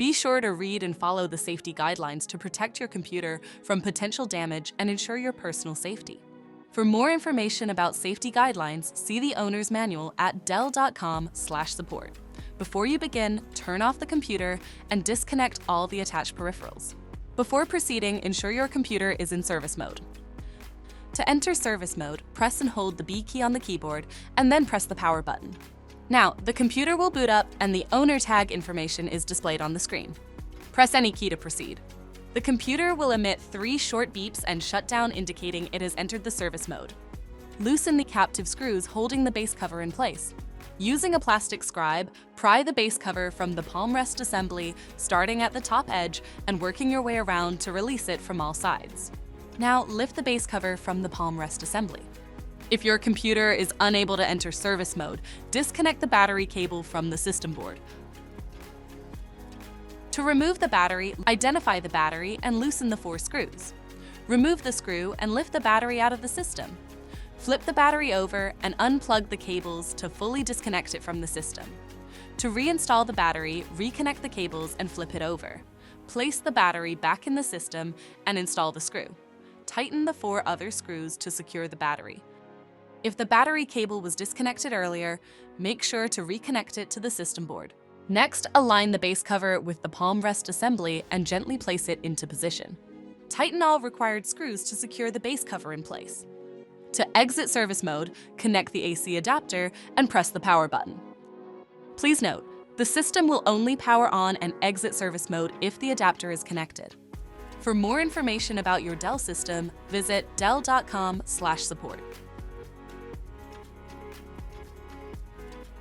Be sure to read and follow the safety guidelines to protect your computer from potential damage and ensure your personal safety. For more information about safety guidelines, see the owner's manual at dell.com/support. Before you begin, turn off the computer and disconnect all the attached peripherals. Before proceeding, ensure your computer is in service mode. To enter service mode, press and hold the B key on the keyboard and then press the power button. Now, the computer will boot up and the owner tag information is displayed on the screen. Press any key to proceed. The computer will emit 3 short beeps and shut down, indicating it has entered the service mode. Loosen the captive screws holding the base cover in place. Using a plastic scribe, pry the base cover from the palm rest assembly, starting at the top edge and working your way around to release it from all sides. Now, lift the base cover from the palm rest assembly. If your computer is unable to enter service mode, disconnect the battery cable from the system board. To remove the battery, identify the battery and loosen the 4 screws. Remove the screw and lift the battery out of the system. Flip the battery over and unplug the cables to fully disconnect it from the system. To reinstall the battery, reconnect the cables and flip it over. Place the battery back in the system and install the screw. Tighten the 4 other screws to secure the battery. If the battery cable was disconnected earlier, make sure to reconnect it to the system board. Next, align the base cover with the palm rest assembly and gently place it into position. Tighten all required screws to secure the base cover in place. To exit service mode, connect the AC adapter and press the power button. Please note, the system will only power on and exit service mode if the adapter is connected. For more information about your Dell system, visit dell.com/support.